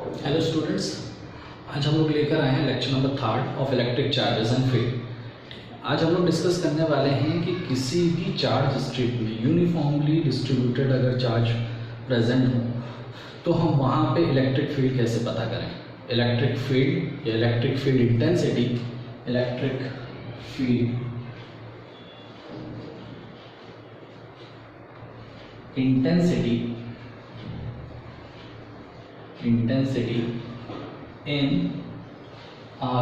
Hello students, आज हम लोग लेकर आए हैं lecture number 3 of electric charges and field. आज हम लोग डिस्कस करने वाले हैं कि किसी भी चार्ज स्ट्रिप में यूनिफॉर्मली डिस्ट्रीब्यूटेड अगर चार्ज प्रेजेंट हो तो हम वहाँ पे इलेक्ट्रिक फील्ड कैसे पता करें। इलेक्ट्रिक फील्ड या electric field intensity, electric field intensity in a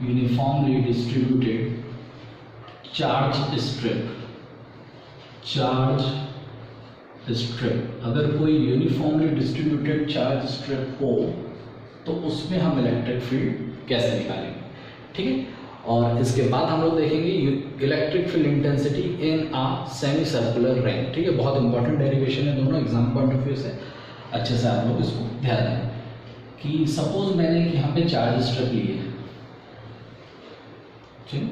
uniformly distributed charge strip। अगर कोई यूनिफॉर्मली डिस्ट्रीब्यूटेड चार्ज स्ट्रिप हो तो उसमें हम इलेक्ट्रिक फील्ड कैसे निकालेंगे, ठीक है। और इसके बाद हम लोग देखेंगे electric field intensity in a semicircular ring, ठीक है। बहुत इंपॉर्टेंट डेरिवेशन है दोनों एग्जाम पॉइंट ऑफ व्यू से, अच्छे से आप लोग इसको ध्यान दें कि सपोज मैंने यहाँ पे चार्ज स्ट्रिप ली है, ठीक,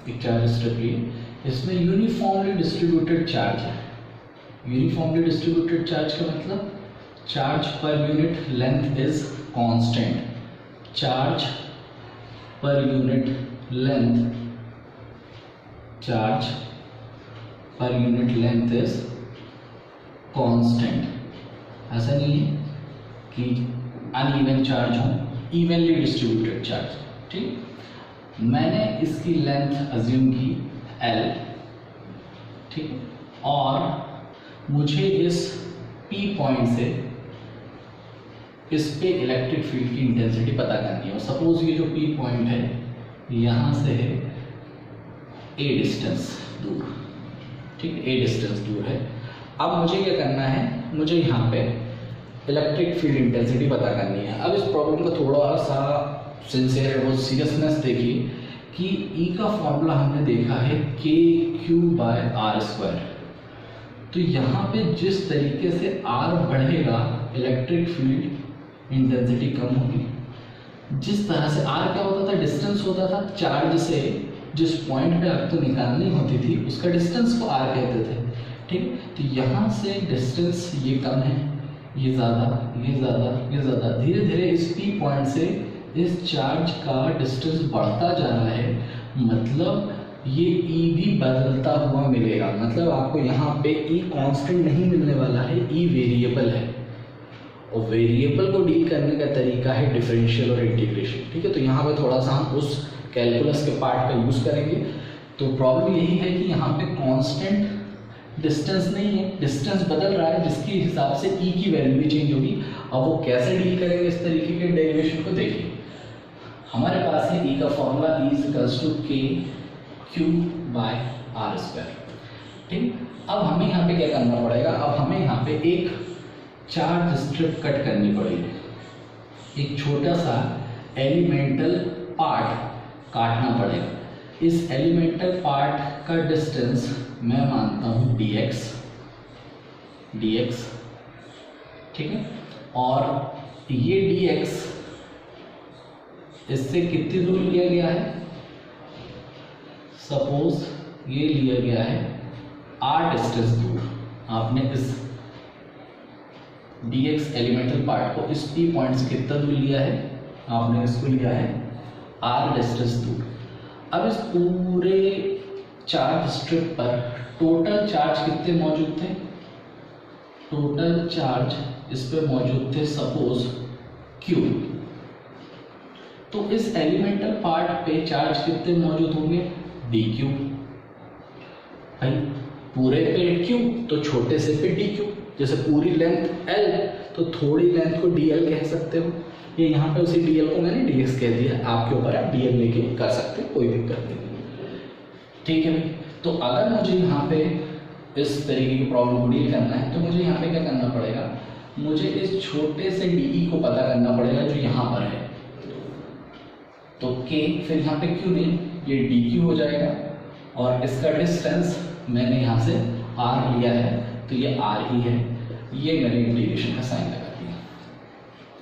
एक चार्ज स्ट्रिप ली है, इसमें यूनिफॉर्मली डिस्ट्रीब्यूटेड चार्ज है। यूनिफॉर्मली डिस्ट्रीब्यूटेड चार्ज का मतलब charge per unit length is constant, charge per unit length, charge per unit length is constant. ऐसा नहीं है कि अनइवन चार्ज हो, इवनली डिस्ट्रीब्यूटेड चार्ज, ठीक। मैंने इसकी लेंथ अज्यूम की L, ठीक, और मुझे इस P पॉइंट से इस पे इलेक्ट्रिक फील्ड की इंटेंसिटी पता करनी है। और सपोज ये जो P पॉइंट है यहाँ से है A डिस्टेंस दूर, ठीक, A डिस्टेंस दूर है। अब मुझे क्या करना है, मुझे यहाँ पे इलेक्ट्रिक फील्ड इंटेंसिटी पता करनी है। अब इस प्रॉब्लम का थोड़ा सा सिंसियर वो सीरियसनेस देखिए कि E का फॉर्मूला हमने देखा है KQ/R²। तो यहाँ पे जिस तरीके से R बढ़ेगा इलेक्ट्रिक फील्ड इंटेंसिटी कम होगी। जिस तरह से R क्या होता था, डिस्टेंस होता था चार्ज से जिस पॉइंट पे आपको निकालनी होती थी उसका डिस्टेंस को R कहते थे, ठीक। तो यहाँ से डिस्टेंस ये कम है, ये ज़्यादा, ये ज़्यादा, ये ज़्यादा, धीरे धीरे इस P पॉइंट से इस चार्ज का डिस्टेंस बढ़ता जा रहा है। मतलब ये E भी बदलता हुआ मिलेगा। मतलब आपको यहाँ पे E कांस्टेंट नहीं मिलने वाला है, E वेरिएबल है। और वेरिएबल को डील करने का तरीका है डिफरेंशियल और इंटीग्रेशन, ठीक है। तो यहाँ पे थोड़ा सा हम उस कैलकुलस के पार्ट का यूज़ करेंगे। तो प्रॉब्लम यही है कि यहाँ पे कांस्टेंट डिस्टेंस नहीं है, डिस्टेंस बदल रहा है जिसके हिसाब से E की वैल्यू भी चेंज होगी। अब वो कैसे डील करेंगे इस तरीके के डेरिवेशन को देखिए। हमारे पास है E का फॉर्मूला E KQ/R², ठीक। अब हमें यहाँ पे क्या करना पड़ेगा, अब हमें यहाँ पे एक चार्ज स्ट्रिप कट करनी पड़ेगी, एक छोटा सा एलिमेंटल पार्ट काटना पड़ेगा। इस एलिमेंटल पार्ट का डिस्टेंस मैं मानता हूँ dx, ठीक है। और ये dx इससे कितनी दूर लिया गया है, सपोज ये लिया गया है r डिस्टेंस दूर। आपने इस dx एलिमेंटल पार्ट को इस P पॉइंट से कितना दूर लिया है, आपने इसको लिया है r डिस्टेंस दूर। अब इस पूरे चार्ज स्ट्रिप पर टोटल चार्ज कितने मौजूद थे, टोटल चार्ज इस पे मौजूद थे सपोज Q। तो इस एलिमेंटल पार्ट पे चार्ज कितने मौजूद होंगे, dq। भाई पूरे पे q तो छोटे से पे dq। जैसे पूरी लेंथ L तो थोड़ी लेंथ को dl कह सकते हो। ये यहाँ पे उसी dl को मैंने dx कह दिया, आपके ऊपर आप dl लेके कर सकते हो, कोई दिक्कत नहीं, ठीक है भाई। तो अगर मुझे यहाँ पे इस तरीके की प्रॉब्लम को डील करना है तो मुझे यहाँ पे क्या करना पड़ेगा, मुझे इस छोटे से de को पता करना पड़ेगा जो यहाँ पर है। तो k फिर यहाँ पे q नहीं, ये dq हो जाएगा। और इसका डिस्टेंस मैंने यहाँ से r लिया है तो ये r ही है, ये मैंने इंटीग्रेशन का साइन लगा दिया,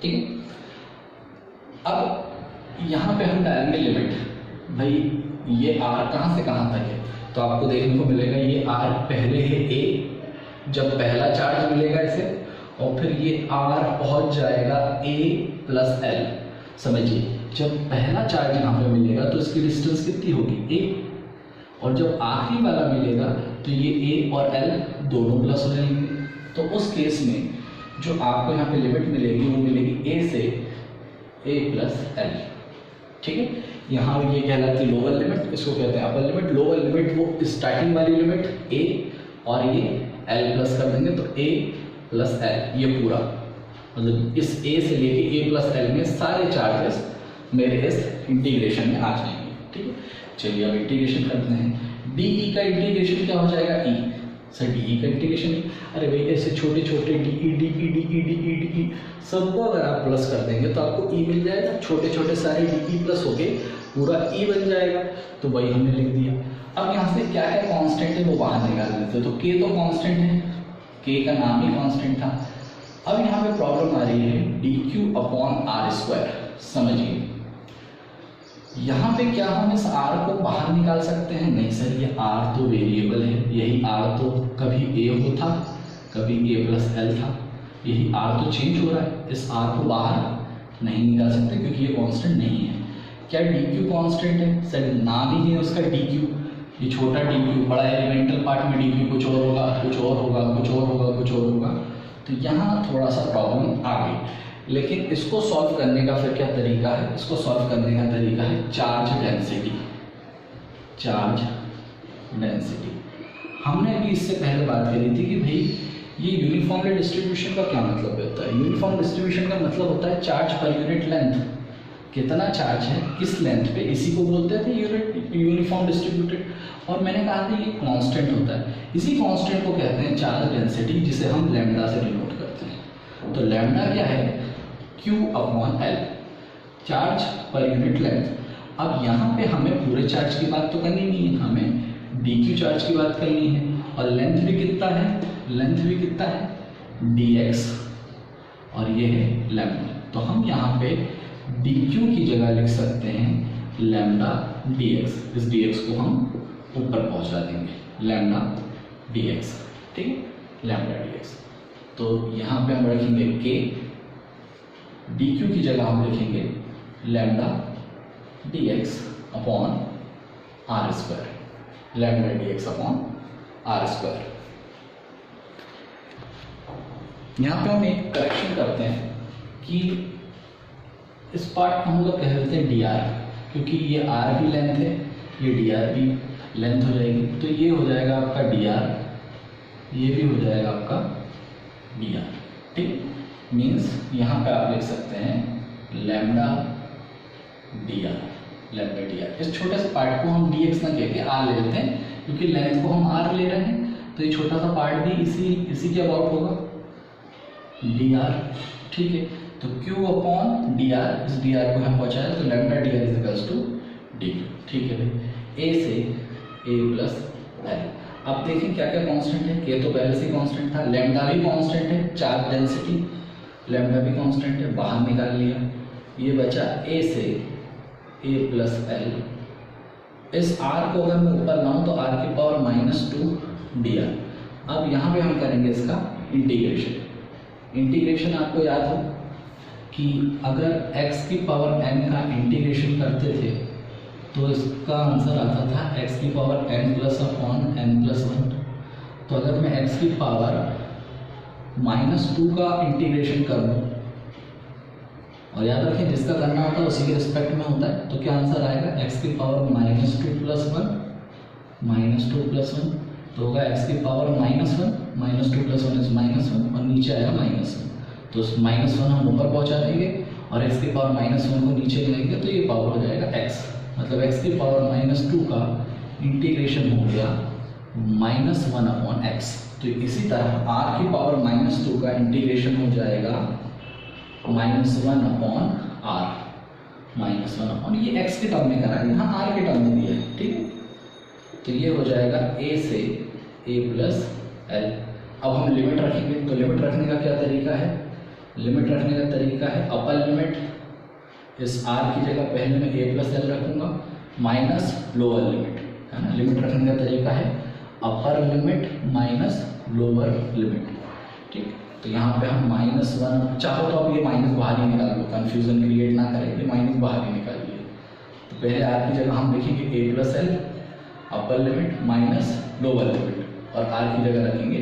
ठीक है। अब यहाँ पे हम डालेंगे लिमिट। भाई ये आर कहाँ से कहाँ तक है, तो आपको देखने को मिलेगा ये आर पहले है ए, जब पहला चार्ज मिलेगा इसे, और फिर ये आर पहुंच जाएगा ए प्लस एल। समझिए, जब पहला चार्ज यहाँ पे मिलेगा तो इसकी डिस्टेंस कितनी होगी ए, और जब आखिरी वाला मिलेगा तो ये ए और एल दोनों प्लस हो जाएंगे। तो उस केस में जो आपको यहाँ पे लिमिट मिलेगी वो मिलेगी ए से ए प्लस एल। ठीक है, यहाँ ये कहलाती है लोअर लिमिट, इसको कहते हैं अपर लिमिट। लोअर लिमिट वो स्टार्टिंग वाली लिमिट ए और ये एल प्लस कर देंगे, तो ए प्लस एल ये पूरा, मतलब इस ए से लेके ए प्लस एल में सारे चार्जेस मेरे इस इंटीग्रेशन में आ जाएंगे। ठीक है, चलिए अब इंटीग्रेशन करते हैं। डी ई का इंटीग्रेशन क्या हो जाएगा, ई सर डी ई का इंटीग्रेशन, अरे भाई ऐसे छोटे छोटे D E D E D E D E D E सबको अगर आप प्लस कर देंगे तो आपको ई मिल जाएगा, छोटे छोटे सारे डी ई प्लस होके पूरा ई बन जाएगा। तो वही हमने लिख दिया। अब यहाँ से क्या क्या कांस्टेंट है वो बाहर निकाल देते हैं। तो के तो कांस्टेंट है, के का नाम ही कांस्टेंट था। अब यहाँ पे प्रॉब्लम आ रही है D Q upon R square. समझिए, यहाँ पे क्या हम इस r को बाहर निकाल सकते हैं? नहीं सर, ये r तो वेरिएबल है, यही r तो कभी a हो था, कभी a प्लस एल था, यही r तो चेंज हो रहा है, इस r को बाहर नहीं निकाल सकते क्योंकि ये कांस्टेंट नहीं है। क्या dq कांस्टेंट है? सर नाम ही है उसका dq, ये छोटा dq, बड़ा एलिमेंटल पार्ट में dq कुछ और होगा, कुछ और होगा, कुछ और होगा, कुछ और होगा। तो यहाँ थोड़ा सा प्रॉब्लम आ गई। लेकिन इसको सॉल्व करने का फिर क्या तरीका है? इसको सॉल्व करने का तरीका है चार्ज डेंसिटी। चार्ज डेंसिटी हमने अभी इससे पहले बात करी थी कि भाई ये यूनिफॉर्मली डिस्ट्रीब्यूशन का क्या मतलब होता है। यूनिफॉर्म डिस्ट्रीब्यूशन का मतलब होता है चार्ज पर यूनिट लेंथ, कितना चार्ज है किस लेंथ पे, इसी को बोलते थे यूनिफॉर्म डिस्ट्रीब्यूटेड। और मैंने कहा था ये कांस्टेंट होता है, इसी कांस्टेंट को कहते हैं चार्ज डेंसिटी, जिसे हम लैम्डा से डिनोट करते हैं। तो लैम्डा क्या है? Q upon L, charge per unit length. अब यहाँ पे हमें पूरे चार्ज की बात तो करनी नहीं है, हमें dq चार्ज की बात करनी है। और लेंथ भी कितना है? लेंथ भी कितना है? dx, और ये है लैम्डा। तो हम यहाँ पे dq की जगह लिख सकते हैं लैम्डा dx। इस dx को हम ऊपर पहुँचा देंगे, लैम्डा dx। ठीक है, लैम्डा dx। तो यहाँ पे हम रखेंगे k, dq की जगह हम लिखेंगे lambda dx upon R square, lambda dx upon R square. यहाँ पे हम एक करेक्शन करते हैं कि इस पार्ट को हम लोग कह देते हैं dr, क्योंकि ये r भी लेंथ है, ये dr भी लेंथ हो जाएगी। तो ये हो जाएगा आपका dr, ये भी हो जाएगा आपका dr। ठीक, मीन्स यहाँ पे आप लिख सकते हैं लैम्डा dr, लैम्डा dr। इस छोटे से पार्ट को हम dx ना कह के r ले लेते हैं, क्योंकि लेंथ को हम r ले रहे हैं, तो ये छोटा सा पार्ट भी इसी के अबाउट होगा, dr। ठीक है, तो q अपॉन dr, इस dr को हम पहुँचाए तो लैम्डा dr is equals to dq। ठीक है भाई, a से a प्लस एल। अब देखें क्या क्या कांस्टेंट है। k तो पहले से कांस्टेंट था, लैम्डा भी कांस्टेंट है, चार्ज डेंसिटी लैम्डा भी कांस्टेंट है, बाहर निकाल लिया। ये बचा a से a प्लस एल। इस r को अगर मैं ऊपर लाऊं तो r की पावर -2 dr। अब यहाँ पे हम करेंगे इसका इंटीग्रेशन। इंटीग्रेशन आपको याद हो कि अगर x की पावर n का इंटीग्रेशन करते थे तो इसका आंसर आता था x की power n plus upon n plus 1। तो अगर मैं x की पावर -2 का इंटीग्रेशन कर दूँ, और याद रखें जिसका करना होता है उसी के रिस्पेक्ट में होता है, तो क्या आंसर आएगा? x की पावर -2 प्लस 1, -2 प्लस 1, तो होगा x की पावर -1, -2 प्लस 1 इज -1, और नीचे आएगा -1। तो उस -1 हम ऊपर पहुंचा देंगे और x की पावर -1 को नीचे लेंगे, तो ये पावर हो जाएगा x। मतलब x की पावर -2 का इंटीग्रेशन हो गया -1 अपॉन x। तो इसी तरह r की पावर -2 का इंटीग्रेशन हो जाएगा -1 अपॉन r, -1 अपॉन, ये x के टर्म में करा है, यहाँ r के टर्म में दिया है। ठीक है, तो ये हो जाएगा a से a प्लस एल। अब हम लिमिट रखेंगे, तो लिमिट रखने का क्या तरीका है? लिमिट रखने का तरीका है अपर लिमिट, इस r की जगह पहले मैं a प्लस एल रखूँगा, माइनस लोअर लिमिट, है ना। लिमिट रखने का तरीका है upper limit minus lower limit, ठीक। तो यहाँ पे हम -1, चाहो तो अब ये माइनस बाहर ही निकाल लो, कन्फ्यूजन क्रिएट ना करें, ये माइनस बाहर ही निकालिए। तो पहले आर की जगह हम लिखेंगे a plus L upper limit minus lower limit और आर की जगह रखेंगे a,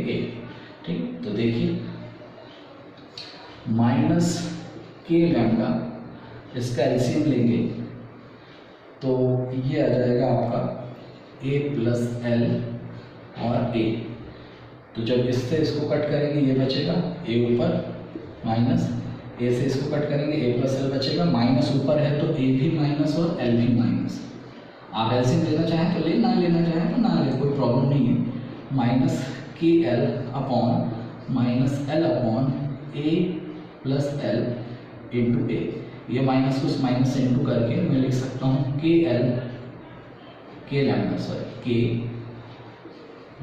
ठीक। तो देखिए माइनस के लैम्डा, इसका एलसीएम लेंगे तो ये आ जाएगा आपका a प्लस एल और a। तो जब इससे इसको कट करेंगे ये बचेगा a ऊपर माइनस a से इसको कट करेंगे a प्लस एल बचेगा, माइनस ऊपर है तो a भी माइनस और l भी माइनस। आप एलसीएम लेना चाहें तो ले, ना लेना चाहें तो ना ले, कोई प्रॉब्लम नहीं है। माइनस के L upon minus L upon a plus L into A. ये माइनस को उस माइनस से इंटू करके मैं लिख सकता हूँ के एल के लैम्डा सॉरी के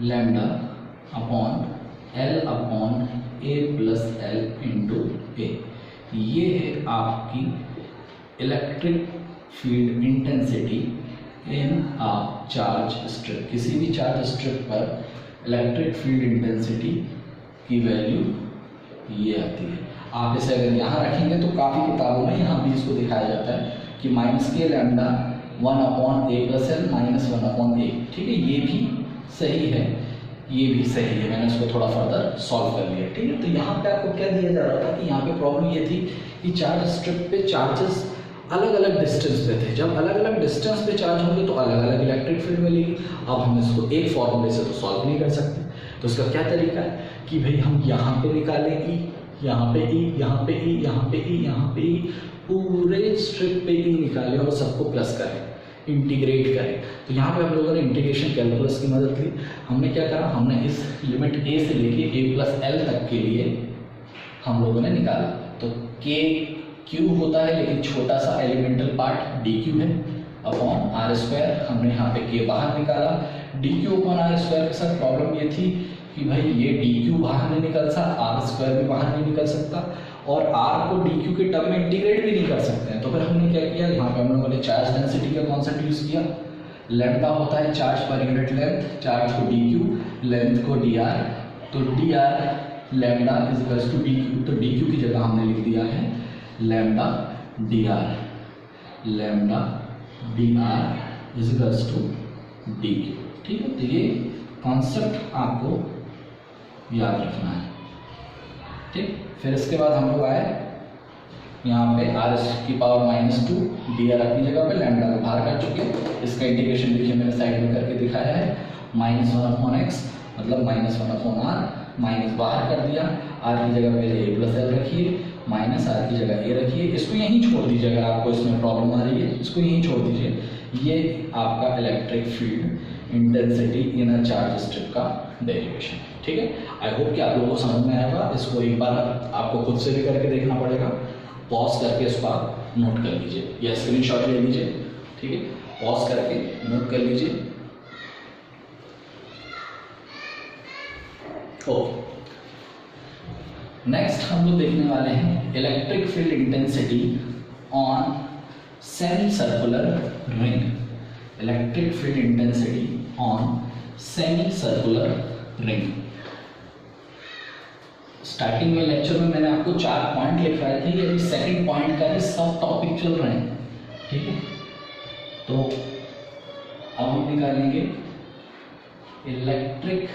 lambda upon L upon A plus L into A. ये है आपकी electric field intensity in a charge strip. किसी भी चार्ज स्ट्रिप पर इलेक्ट्रिक फील्ड इंटेंसिटी की वैल्यू ये आती है। आप इसे अगर यहाँ रखेंगे तो काफ़ी किताबों में यहाँ भी इसको दिखाया जाता है कि माइनस के लैम्डा 1 अपॉन ए प्लस एल माइनस 1 अपॉन ए, ठीक है। ये भी सही है, ये भी सही है, मैंने इसको थोड़ा फर्दर सॉल्व कर लिया, ठीक है। तो यहाँ पे आपको क्या दिया जा रहा था कि यहाँ पे प्रॉब्लम ये थी कि चार्ज स्ट्रिप पे चार्जेस अलग अलग डिस्टेंस पे थे। जब अलग अलग डिस्टेंस पे चार्ज होंगे तो अलग अलग इलेक्ट्रिक फील्ड मिलेगी। अब हम इसको एक फॉर्मूले से तो सॉल्व नहीं कर सकते, तो इसका क्या तरीका है कि भाई हम यहाँ पे निकालें ई, यहाँ पे ई, यहाँ पे ई, यहाँ पे ई, यहाँ पे ई, पूरे स्ट्रिप पे ई निकालें और सबको प्लस करें, इंटीग्रेट करें। तो यहाँ पे हम लोगों ने इंटीग्रेशन कैलकुलस की मदद ली। हमने क्या करा, हमने इस लिमिट a से लेके a प्लस एल तक के लिए हम लोगों ने निकाला। तो k क्यू होता है लेकिन छोटा सा एलिमेंटल पार्ट डी क्यू है अपॉन आर स्क्वायर। हमने यहाँ पे k बाहर निकाला, D Q upon R square के साथ प्रॉब्लम ये थी कि भाई ये डी क्यू बाहर नहीं निकल सकता, आर स्क्वायर भी बाहर नहीं निकल सकता और आर को डी क्यू के टर्म में इंटीग्रेट भी नहीं कर सकते हैं। तो फिर हमने क्या किया, यहाँ पे हम लोगों ने चार्ज डेंसिटी का कॉन्सेप्ट यूज किया। लैम्डा होता है charge per unit length, charge को डी क्यू, लेंथ को डी आर। तो D R lambda is equals to D Q. तो डी क्यू की जगह हमने लिख दिया है lambda D R, lambda D R is equals to D Q, ठीक है। तो ये कॉन्सेप्ट आपको याद रखना है, ठीक। फिर इसके बाद हम लोग आए यहाँ पे आर की पावर -2 डी आर अपनी जगह पे, लैम्डा को बाहर कर चुके। इसका इंटीग्रेशन देखिए मैंने साइड में करके दिखाया है, -1/x मतलब -1/r, माइनस बाहर कर दिया। आर की जगह पहले a प्लस एल रखिए, माइनस आर की जगह a रखिए। इसको यहीं छोड़ दीजिए, अगर आपको इसमें प्रॉब्लम आ रही है इसको यहीं छोड़ दीजिए। ये आपका electric field intensity in a charge strip का डेरिवेशन, ठीक है। आई होप कि आप लोगों को समझ में आएगा। इसको एक बार आपको खुद से भी करके देखना पड़ेगा, पॉज करके इसको आप नोट कर लीजिए या स्क्रीनशॉट ले लीजिए, ठीक है। पॉज करके नोट कर लीजिए। ओके, नेक्स्ट हम लोग देखने वाले हैं electric field intensity on semi circular ring. Electric field intensity on semi circular ring. Starting में लेक्चर में मैंने आपको 4 पॉइंट लिखवाए थे, ये सेकंड पॉइंट का ही सब टॉपिक चल रहे हैं, ठीक है। तो अब हम निकालेंगे electric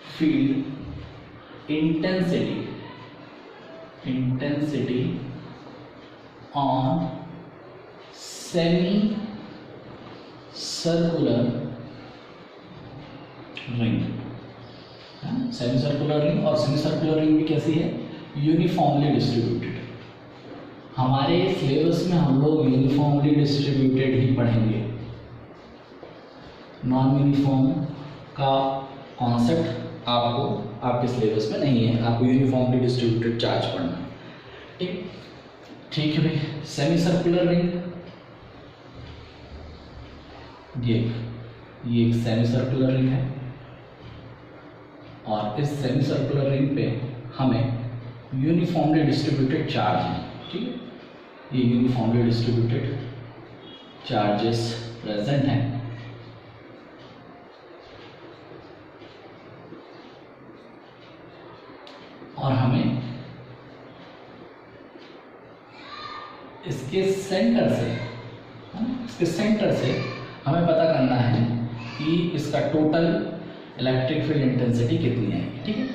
field intensity on semi circular ring. Semi circular ring, और सेमी सर्कुलर रिंग भी कैसी है, यूनिफॉर्मली डिस्ट्रीब्यूटेड। हमारे सिलेबस में हम लोग यूनिफॉर्मली डिस्ट्रीब्यूटेड ही पढ़ेंगे, नॉन यूनिफॉर्म का कॉन्सेप्ट आपको आपके सिलेबस में नहीं है। आपको यूनिफॉर्मली डिस्ट्रीब्यूटेड चार्ज पढ़ना है, ठीक है भाई। सेमी सर्कुलर रिंग, ये एक सेमी सर्कुलर रिंग है और इस सेमी सर्कुलर रिंग पे हमें यूनिफॉर्मली डिस्ट्रीब्यूटेड चार्ज है, ठीक है। ये यूनिफॉर्मली डिस्ट्रीब्यूटेड चार्जेस प्रेजेंट हैं, और हमें इसके सेंटर से हमें पता करना है कि इसका टोटल इलेक्ट्रिक फील्ड इंटेंसिटी कितनी है। ठीक है,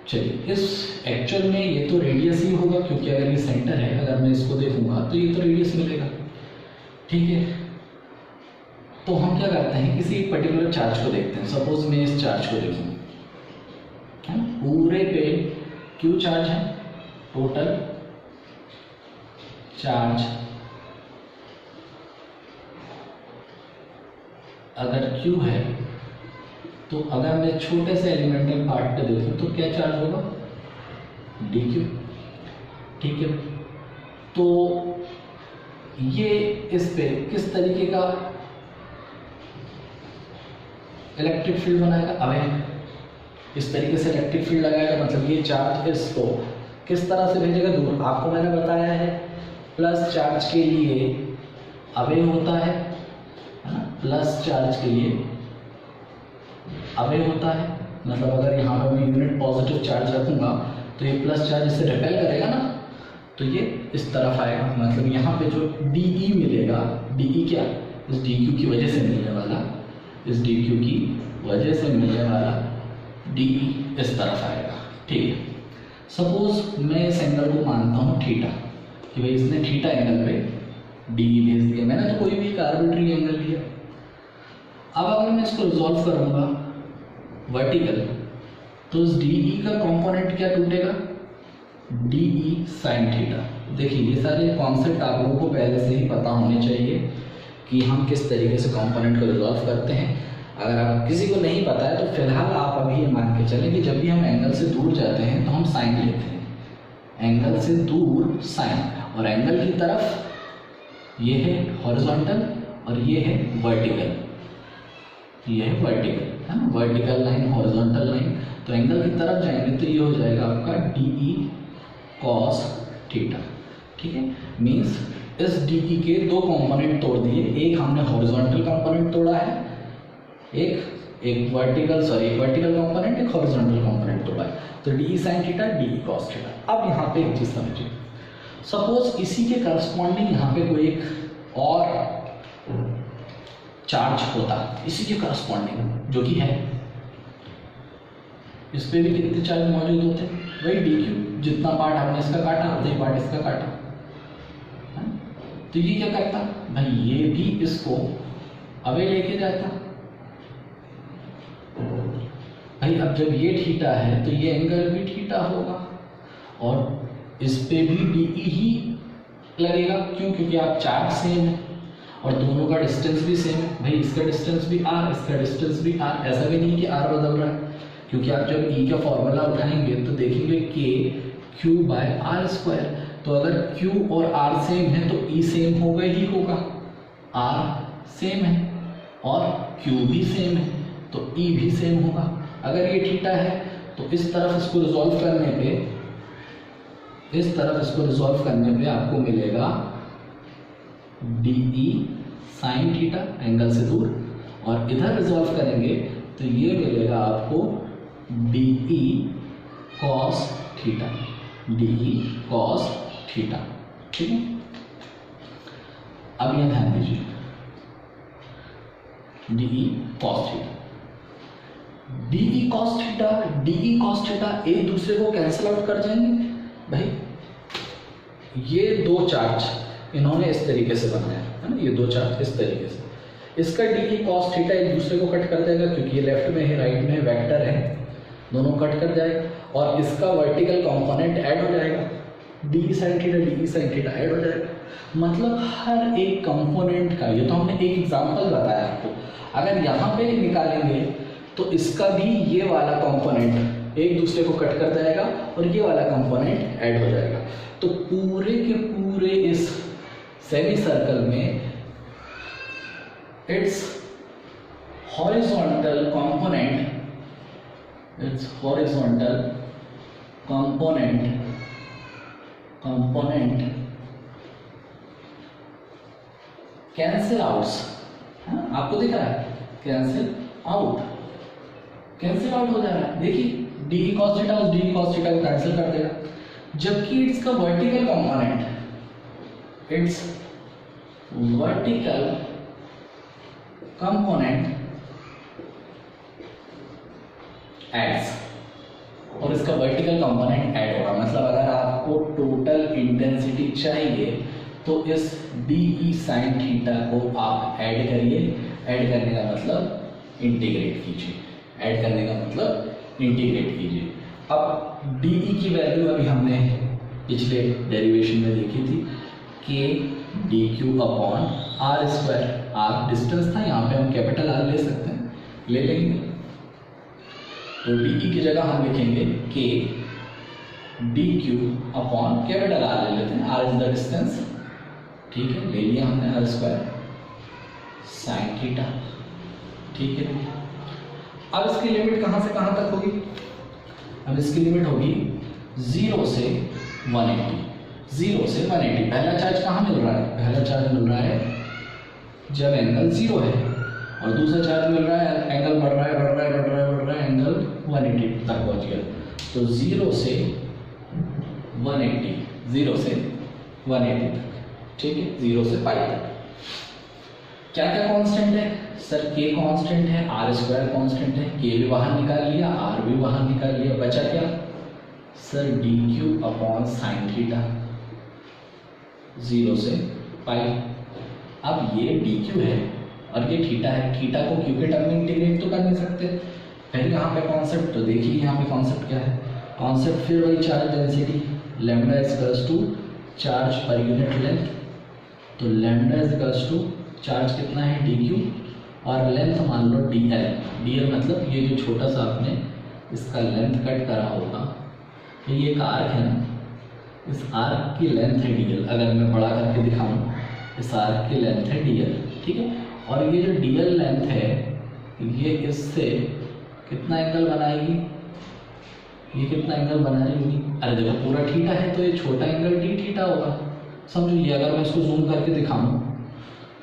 चलिए इस एक्चुअल में ये तो रेडियस ही होगा, क्योंकि अगर ये सेंटर है, अगर मैं इसको देखूंगा तो ये तो रेडियस मिलेगा। ठीक है, तो हम क्या करते हैं, किसी एक पर्टिकुलर चार्ज को देखते हैं। सपोज मैं इस चार्ज को देखूँ, पूरे पे क्यू चार्ज है, टोटल चार्ज अगर Q है, तो अगर मैं छोटे से एलिमेंटल पार्ट पे देखूं तो क्या चार्ज होगा, dq। ठीक है, तो ये इस पे किस तरीके का इलेक्ट्रिक फील्ड बनाएगा, अवे इस तरीके से इलेक्ट्रिक फील्ड लगाएगा, मतलब ये चार्ज इसको किस तरह से भेजेगा, दूर। आपको मैंने बताया है प्लस चार्ज के लिए अवे होता है ना, प्लस चार्ज के लिए अवे होता है, मतलब अगर यहाँ पर मैं यूनिट पॉजिटिव चार्ज रखूँगा तो ये प्लस चार्ज इससे रिपेल करेगा ना, तो ये इस तरफ आएगा। मतलब यहाँ पे जो DE मिलेगा, DE क्या, इस DQ की वजह से मिलने वाला, इस DQ की वजह से मिलने वाला DE इस तरफ आएगा। ठीक है, सपोज मैं इस एंगल को मानता हूँ थीटा, कि भाई इसने थीटा एंगल पे DE भेज दिया, मैंने तो कोई भी एक आर्बिट्री एंगल लिया। अब अगर मैं इसको रिजॉल्व करूँगा वर्टिकल, तो इस DE का कंपोनेंट क्या टूटेगा, DE साइन थीटा। देखिए ये सारे कॉन्सेप्ट आप लोगों को पहले से ही पता होने चाहिए कि हम किस तरीके से कंपोनेंट को रिजॉल्व करते हैं। अगर आप किसी को नहीं पता है तो फिलहाल आप अभी ये मान के चलें कि जब भी हम एंगल से दूर जाते हैं तो हम साइन लेते हैं, एंगल से दूर साइन, और एंगल की तरफ ये है हॉरिजॉन्टल और ये है वर्टिकल, ये है वर्टिकल, है ना, वर्टिकल लाइन, हॉरिजॉन्टल लाइन। तो एंगल की तरफ जाएंगे तो ये हो जाएगा आपका DE cos थीटा। ठीक है, मीन्स इस DE के दो कंपोनेंट तोड़ दिए, एक हमने हॉरिजॉन्टल कंपोनेंट तोड़ा है, एक वर्टिकल कंपोनेंट, एक हॉरिजॉन्टल कंपोनेंट तोड़ा है, तो DE sin theta, DE cos theta. अब यहाँ पे एक चीज समझिए, सपोज इसी के करस्पॉन्डिंग यहाँ पे कोई एक और चार्ज होता, इसी के करस्पॉन्डिंग, जो कि है, इस पे भी कितने चार्ज मौजूद होते हैं, वही DQ, जितना पार्ट हमने इसका काटा उतना ही पार्ट इसका काटा, है? तो ये क्या करता भाई, ये भी इसको अवे लेके जाता भाई। अब जब ये थीटा है तो ये एंगल भी थीटा होगा, और इस पे भी DE ही लगेगा, क्यों, क्योंकि आप चार्ज सेम है और दोनों का डिस्टेंस भी सेम है भाई, इसका डिस्टेंस भी r, इसका डिस्टेंस भी r। ऐसा भी नहीं कि r बदल रहा है, क्योंकि आप जब E का फॉर्मूला उठाएंगे तो देखेंगे K/Q/r²। तो अगर Q और R सेम है तो E सेम होगा ही होगा, R सेम है और Q भी सेम है तो E भी सेम होगा। अगर ये थीटा है तो इस तरफ इसको रिजॉल्व करने पे आपको मिलेगा DE sin थीटा एंगल से दूर, और इधर रिजॉल्व करेंगे तो ये मिलेगा आपको DE cos theta, DE cos theta. ठीक है, अब यह ध्यान दीजिए, DE cos theta, DE cos theta, DE cos theta एक दूसरे को कैंसिल आउट कर जाएंगे भाई। ये दो चार्ज इन्होंने इस तरीके से बनाया है ना, ये दो चार्ज इस तरीके से, इसका DE cos थीटा एक दूसरे को कट कर देगा, क्योंकि ये लेफ्ट में है राइट में वेक्टर है, दोनों कट कर जाएगा, और इसका वर्टिकल कंपोनेंट ऐड हो जाएगा, DE sin थीटा ऐड हो जाएगा। मतलब हर एक कंपोनेंट का, ये तो हमने एक एग्जांपल बताया आपको, अगर यहाँ पे निकालेंगे तो इसका भी ये वाला कंपोनेंट एक दूसरे को कट कर जाएगा और ये वाला कंपोनेंट ऐड हो जाएगा। तो पूरे के पूरे इस सेमी सर्कल में it's horizontal component cancel outs, आपको दिख रहा है कैंसिल आउट, कैंसिल आउट हो जा रहा है। देखिए डी कॉस थीटा उस डी कॉस थीटा को कैंसिल कर देगा, जबकि इट्स का vertical component, its vertical component adds, और इसका वर्टिकल कंपोनेंट ऐड होगा। मतलब अगर आपको टोटल इंटेंसिटी चाहिए तो इस डी साइन थीटा को आप ऐड करिए। ऐड करने का मतलब इंटीग्रेट कीजिए, ऐड करने का मतलब इंटीग्रेट कीजिए। अब डी की वैल्यू अभी हमने पिछले डेरिवेशन में देखी थी, K D Q upon R square. R distance था, यहाँ पे हम कैपिटल आर ले सकते हैं, ले लेंगे। तो डी की जगह हम लिखेंगे के D Q upon capital R ले लेते हैं, आर इज द डिस्टेंस, ठीक है, ले लिया हमने आर स्क्वायर साइन थीटा, ठीक है। अब इसकी लिमिट कहाँ से कहाँ तक होगी? अब इसकी लिमिट होगी 0 से 180, 0 से 180। पहला चार्ज कहाँ मिल रहा है? पहला चार्ज मिल रहा है जब एंगल 0 है, और दूसरा चार्ज मिल रहा है एंगल बढ़ रहा है बढ़ रहा है बढ़ रहा है बढ़ रहा है, एंगल 180 तक पहुंच गया। तो 0 से 180, 0 से 180 तक, ठीक है, 0 से पाई तक। क्या क्या कांस्टेंट है सर? के कांस्टेंट है, आर स्क्वायर कांस्टेंट है, के भी बाहर निकाल लिया, आर भी बाहर निकाल लिया, बचा क्या sir? D Q upon sine theta, 0 से पाई। अब ये डी क्यू है और ये थीटा है, थीटा को क्यू के टर्म में इंटीग्रेट तो कर नहीं सकते। फिर यहाँ पे कॉन्सेप्ट तो देखिए, यहाँ पे कॉन्सेप्ट क्या है? कॉन्सेप्ट फिर वही charge density, lambda is equals to charge per unit length. तो lambda is equals to charge कितना है डी क्यू, और लेंथ मान लो डी एल। डी एल मतलब ये जो छोटा सा आपने इसका लेंथ कट करा होगा, तो ये एक आर्क है ना, इस आर्क की लेंथ है डी एल। अगर मैं बड़ा करके दिखाऊं, इस आर्क की लेंथ है डी एल, ठीक है। और ये जो डी एल लेंथ है, ये इससे कितना एंगल बनाएगी? ये कितना एंगल बना रही होगी? अरे देखो पूरा थीटा है तो ये छोटा एंगल डी थीटा होगा, समझो। ये अगर मैं इसको जूम करके दिखाऊं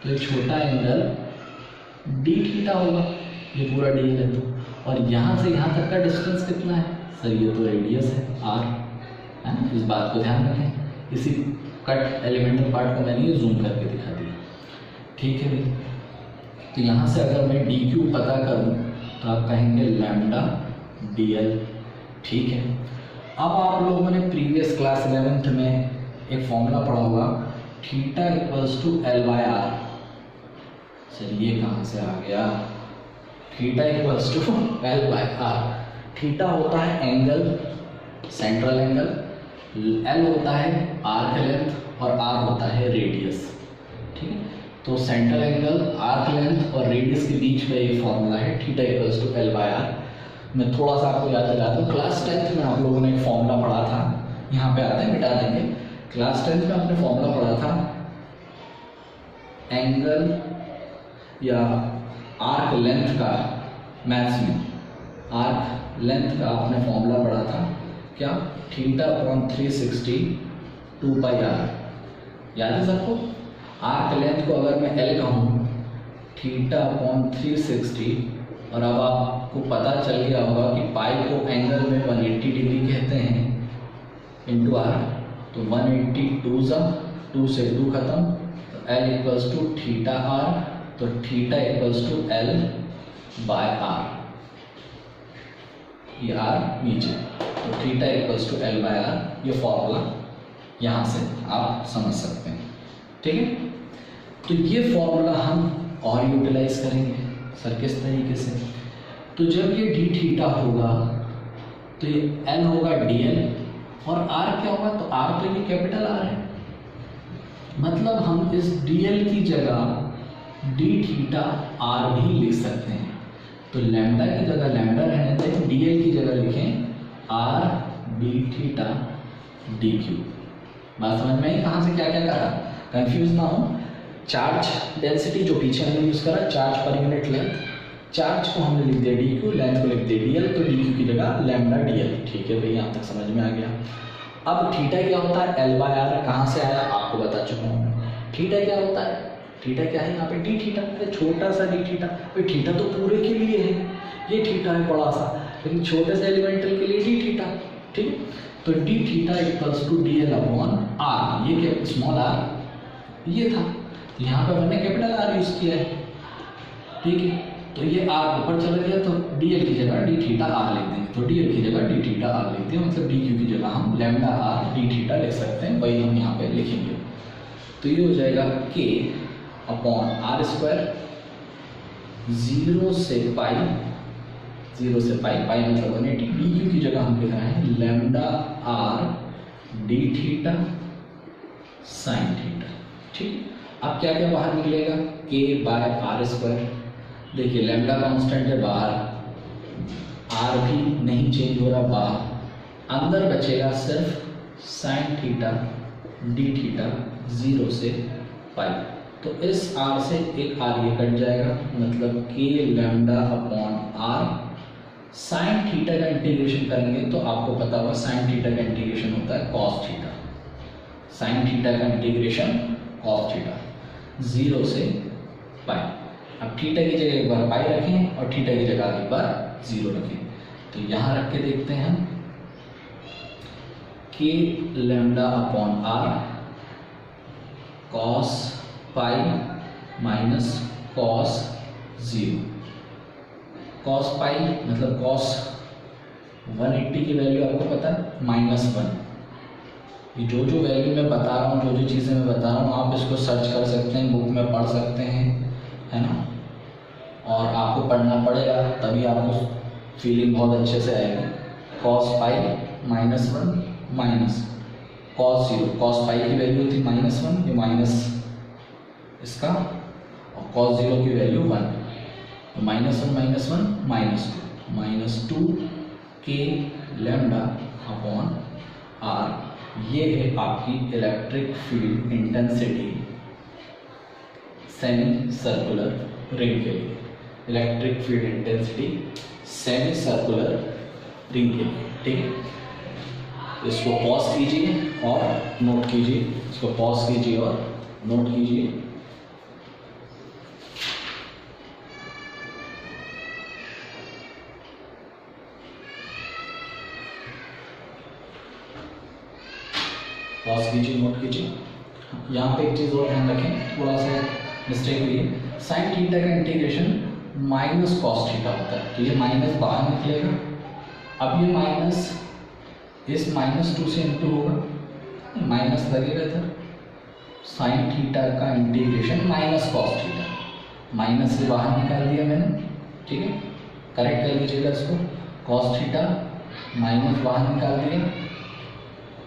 तो ये छोटा एंगल डी थीटा होगा, ये पूरा डी है तो। और यहाँ से यहाँ तक का डिस्टेंस कितना है सर? ये तो रेडियस है आर, है ना, इस बात को ध्यान रखें। इसी कट एलिमेंटल पार्ट को मैंने ये जूम करके दिखा दिया, ठीक है भाई। तो यहाँ से अगर मैं डी क्यू पता करूँ तो आप कहेंगे लैम्डा डी एल, ठीक है। अब आप लोगों ने प्रीवियस क्लास 11th में एक फॉर्मूला पढ़ा होगा, theta equals to L by R. Sir ये कहाँ से आ गया? Theta equals to L by R. Theta होता है एंगल, सेंट्रल एंगल, एल होता है आर्क लेंथ, और आर होता है रेडियस, ठीक है। तो सेंट्रल एंगल, आर्क लेंथ और रेडियस के बीच में ये फॉर्मूला है, theta equals to L by R. मैं थोड़ा सा आपको याद दिला दूँ, क्लास 10th में आप लोगों ने एक फॉर्मूला पढ़ा था, यहाँ पे आता है, मिटा देंगे। क्लास 10th में आपने फॉर्मूला पढ़ा था एंगल या आर्क लेंथ का, मैथ्स में आर्क लेंथ का आपने फॉर्मूला पढ़ा था क्या? Theta upon 360 2 pi R. याद है सबको? आर्क लेंथ को अगर मैं एल कहूँ, थीटा अपॉन 360, और अब आपको पता चल गया होगा कि पाई को एंगल में 180 डिग्री कहते हैं, इंटू आर। तो 180 2 से 2 खत्म, तो L equals to theta R. तो theta equals to L by R, ये आर नीचे, तो theta equals to L by R. ये फॉर्मूला यहाँ से आप समझ सकते हैं, ठीक है। तो ये फॉर्मूला हम और यूटिलाइज करेंगे सर, किस तरीके से? तो जब ये डी थीटा होगा तो ये एल होगा डी एल, और आर क्या होगा? तो आर तो ये कैपिटल आर है, मतलब हम इस डी एल की जगह डी थीटा आर भी लिख सकते हैं। तो लैम्डा की जगह लैम्डा रहने दें, डी एल की जगह लिखें R D theta D Q. बात समझ में आई कहाँ से क्या क्या करा? कंफ्यूज ना हो। चार्ज डेंसिटी जो पीछे हमने यूज करा, charge per unit length, charge को हमने लिख दिया डी क्यू, लेंथ को लिख दिया डी एल, तो डी क्यू की जगह लैम्डा डी एल, ठीक है भाई, यहाँ तक समझ में आ गया। अब थीटा क्या होता है? L by R. कहाँ से आया आपको बता चुका हूँ। थीटा क्या होता है? थीटा क्या है यहाँ पे डी थीटा, अरे छोटा सा डी थीटा, भाई थीटा तो पूरे के लिए है, ये थीटा है बड़ा सा, लेकिन छोटे से एलिमेंटल के लिए डी थीटा, ठीक है। तो D theta equals to D L upon R, ये क्या स्मॉल आर ये था, तो यहाँ पे मैंने कैपिटल आर यूज किया है, ठीक है। तो ये आर ऊपर चला गया, तो डी एल की जगह डी थीटा आर लिख देंगे, तो डी एल की जगह डी थीटा आर लिख देंगे, मतलब डी क्यू की जगह हम लैम्डा आर डी थीटा लिख सकते हैं, वही हम यहाँ पे लिखेंगे। तो ये हो जाएगा के अपॉन आर स्क्वायर 0 से पाई, 0 से पाई, पाई मतलब 180, डी क्यू की जगह हम लिख रहे हैं lambda R D theta sine theta, ठीक। अब क्या क्या बाहर निकलेगा, के बाय आर स्क्वायर, देखिए लैम्डा कांस्टेंट है बाहर, आर भी नहीं चेंज हो रहा बाहर, अंदर बचेगा सिर्फ साइन थीटा डी थीटा 0 से पाई, तो इस आर से एक आर ये कट जाएगा, मतलब K lambda upon R, sine theta का इंटीग्रेशन करेंगे तो आपको पता होगा साइन थीटा का इंटीग्रेशन होता है कॉस थीटा, साइन थीटा का इंटीग्रेशन कॉस थीटा 0 से पाई। अब थीटा की जगह एक बार पाई रखें और थीटा की जगह एक बार 0 रखें, तो यहाँ रख के देखते हैं हम K lambda upon R cos pi minus cos 0, cos pi मतलब कॉस 180 की वैल्यू आपको पता है -1, ये जो जो वैल्यू मैं बता रहा हूँ, जो जो चीज़ें मैं बता रहा हूँ, आप इसको सर्च कर सकते हैं, बुक में पढ़ सकते हैं, है ना, और आपको पढ़ना पड़ेगा तभी आपको फीलिंग बहुत अच्छे से आएगी। Cos pi -1 minus cos 0, cos पाई की वैल्यू थी -1, ये माइनस इसका, और कॉस 0 की वैल्यू 1, तो -1 -2 के लैम्डा अपॉन आर, ये है आपकी electric field intensity semi circular ring के लिए, electric field intensity semi circular ring के लिए, ठीक है। इसको पॉज कीजिए और नोट कीजिए, इसको पॉज कीजिए और नोट कीजिए। पॉज कीजिए, नोट कीजिए। यहाँ पे एक चीज़ और ध्यान रखें, थोड़ा सा मिस्टेक हुई है, साइन थीटा का इंटीग्रेशन माइनस कॉस थीटा होता है, तो ये माइनस बाहर निकलेगा, अब ये माइनस इस -2 से इंटू होगा, माइनस लगेगा इधर, साइन थीटा का integration minus cos theta, minus से बाहर निकाल दिया मैंने, ठीक है, करेक्ट कर लीजिएगा इसको, कॉस थीटा माइनस बाहर निकाल दिया,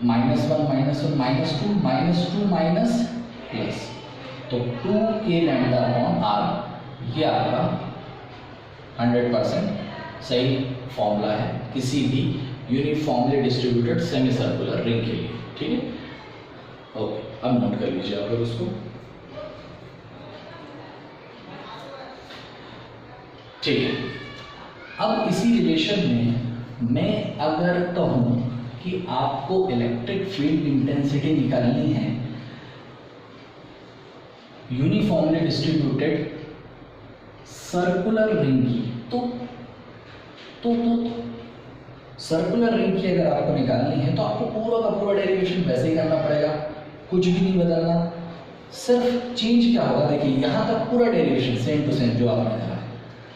-1 -2 माइनस प्लस, तो 2 के लैम्डा अपॉन आर, ये आपका 100% सही फॉर्मूला है किसी भी uniformly distributed semi circular ring के लिए, ठीक है। ओके, अब नोट कर लीजिए आप लोग इसको, ठीक है। अब इसी रिलेशन में मैं अगर कहूँ कि आपको इलेक्ट्रिक फील्ड इंटेंसिटी निकालनी है यूनिफॉर्मली डिस्ट्रीब्यूटेड सर्कुलर रिंग की, तो सर्कुलर रिंग की अगर आपको निकालनी है तो आपको पूरा का पूरा डेरिवेशन वैसे ही करना पड़ेगा, कुछ भी नहीं बदलना, सिर्फ चेंज क्या होगा, देखिए यहाँ तक पूरा डेरिवेशन सेम टू सेम जो आपने करा है,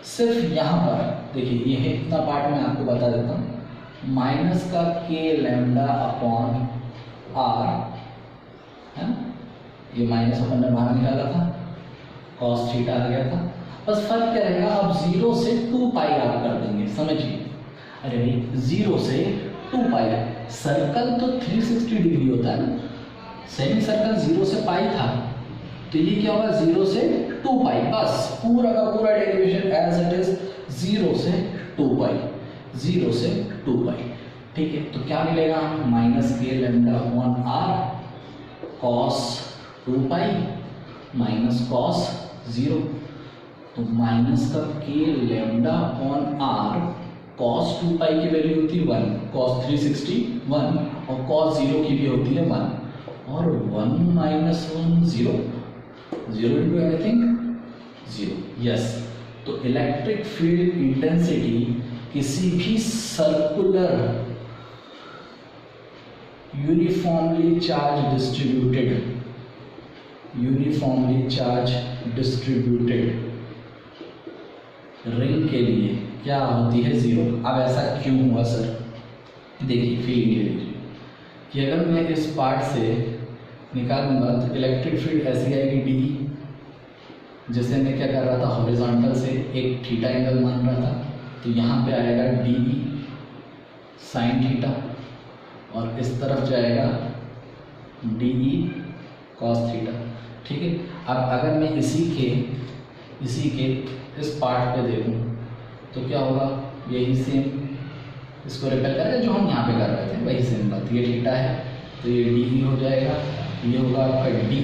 सिर्फ यहाँ पर देखिए ये इतना पार्ट मैं आपको बता देता हूँ, माइनस का के लैम्डा अपॉन आर है ना, ये माइनस अपन ने बाहर निकाला था, कॉस थीटा आ गया था, बस फर्क क्या रहेगा, आप 0 से 2 पाई आप कर देंगे, समझिए, अरे भाई 0 से 2 पाई, सर्कल तो 360 डिग्री होता है ना, सेमी सर्कल 0 से पाई था, तो ये क्या होगा 0 से 2 पाई, बस पूरा का पूरा डेरिवेशन एज इट इज 0 से 2 पाई, 0 से 2 पाई, ठीक है। तो क्या मिलेगा, minus K lambda upon R cos 2 pi minus cos 0, तो माइनस का K lambda upon R cos 2 pi की वैल्यू होती है 1, कॉस 360 1 और कॉस 0 की भी होती है 1, और 1 - 1 0, 0 into anything 0. यस, तो इलेक्ट्रिक फील्ड इंटेंसिटी किसी भी circular uniformly charge distributed ring के लिए क्या होती है 0. अब ऐसा क्यों हुआ सर? देखिए फीलिंग ले लीजिए कि अगर मैं इस पार्ट से निकालूंगा तो इलेक्ट्रिक फील्ड ऐसी आएगी डी, जैसे मैं क्या कर रहा था, हॉरिजॉन्टल से एक थीटा एंगल मान रहा था, तो यहाँ पे आएगा डी साइन थीटा, और इस तरफ जाएगा डी कॉस थीटा. ठीक है, अब अगर मैं इसी के इस पार्ट पे देखूं तो क्या होगा, यही सेम इसको रिपेल करके जो हम यहाँ पे कर रहे थे वही सेम बात. ये थीटा है तो ये डी हो जाएगा, ये होगा आपका डी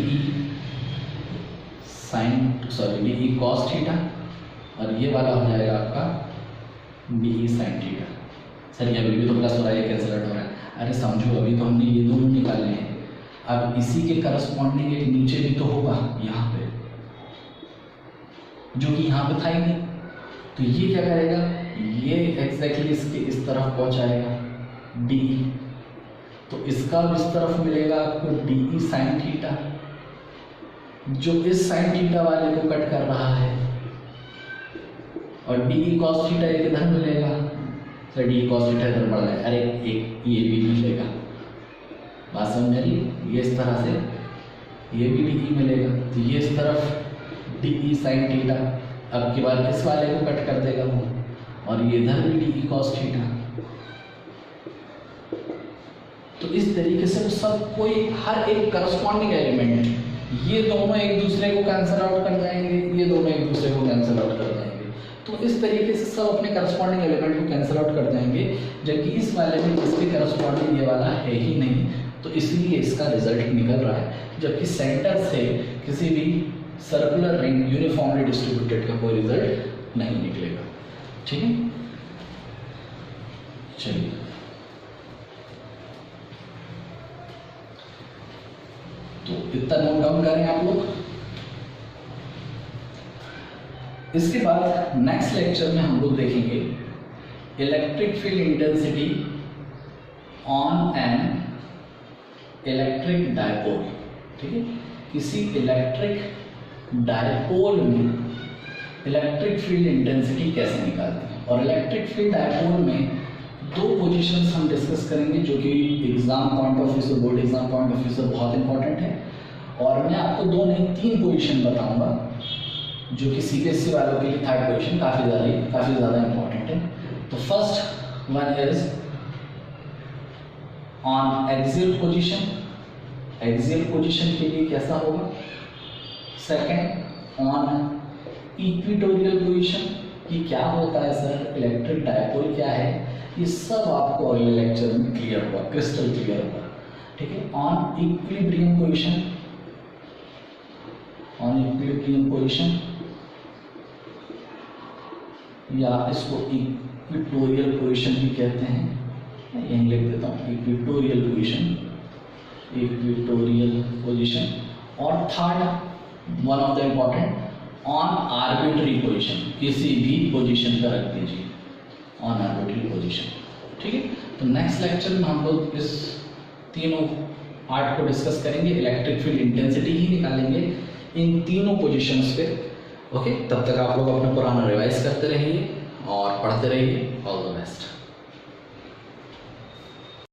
कॉस थीटा, और ये वाला हो जाएगा आपका डी साइन थीटा. सर ये अभी भी तो प्लस हो रहा है, कैंसिल आउट हो रहा है. अरे समझो, अभी तो हमने ये दोनों निकालने हैं, अब इसी के करस्पॉन्डिंग एक नीचे भी तो होगा यहाँ पे, जो कि यहाँ पे था ही नहीं. तो ये क्या करेगा, ये एग्जैक्टली इसके इस तरफ पहुँचाएगा डी, तो इसका इस तरफ मिलेगा आपको डी साइन थीटा, जो इस साइन थीटा वाले को कट कर रहा है, और डी कॉस थीटा एक इधर मिलेगा. सर डी कॉस थीटा इधर बढ़ रहा है, अरे एक ये भी मिलेगा, बात समझ रही है. ये इस तरह से ये भी डी मिलेगा, तो ये इस तरफ डी साइन थीटा, अब की बार इस वाले को कट कर देगा वो, और ये इधर भी डी कॉस थीटा. तो इस तरीके से सब कोई हर एक करस्पॉन्डिंग एलिमेंट, ये दोनों एक दूसरे को कैंसिल आउट कर जाएंगे, ये दोनों एक दूसरे को कैंसिल आउट कर जाएंगे. तो इस तरीके से सब अपने करस्पॉन्डिंग एलिमेंट को कैंसिल आउट कर जाएंगे, जबकि इस वाले में इसके करस्पॉन्डिंग ये वाला है ही नहीं, तो इसलिए इसका रिजल्ट निकल रहा है. जबकि सेंटर से किसी भी सर्कुलर रिंग यूनिफॉर्मली डिस्ट्रीब्यूटेड का कोई रिजल्ट नहीं निकलेगा. ठीक है, चलिए तो इतना नोट डाउन करें आप लोग. इसके बाद नेक्स्ट लेक्चर में हम लोग देखेंगे electric field intensity on an electric dipole. ठीक है, किसी इलेक्ट्रिक डायपोल में इलेक्ट्रिक फील्ड इंटेंसिटी कैसे निकालते हैं. और इलेक्ट्रिक फील्ड डायपोल में दो पोजीशंस हम डिस्कस करेंगे, जो कि एग्जाम पॉइंट ऑफ व्यू से, board exam point of view से बहुत इंपॉर्टेंट है. और मैं आपको 2 नहीं 3 पोजीशन बताऊंगा, जो कि सीबीएसई वालों के लिए थर्ड पोजीशन काफ़ी ज़्यादा इंपॉर्टेंट है. तो first one is on axial position. Axial position के लिए कैसा होगा. सेकंड ऑन इक्वेटोरियल पोजीशन, कि क्या होता है सर, इलेक्ट्रिक डायपोल क्या है, ये सब आपको अगले लेक्चर में क्लियर होगा, क्रिस्टल क्लियर होगा. ठीक है, on equilibrium position, on equilibrium position, या इसको इक्वेटोरियल पोजीशन भी कहते हैं, यहीं लिख देता हूँ इक्वेटोरियल पोजीशन, इक्वेटोरियल पोजीशन. और third one of the important on arbitrary position, किसी भी पोजीशन पर रख दीजिए ऑन आर्बिट्री पोजीशन. ठीक है, तो नेक्स्ट लेक्चर में हम लोग इस तीनों पार्ट को डिस्कस करेंगे, इलेक्ट्रिक फील्ड इंटेंसिटी ही निकालेंगे इन तीनों पोजीशंस पे. ओके, तब तक आप लोग अपना पुराना रिवाइज करते रहिए और पढ़ते रहिए. All the best.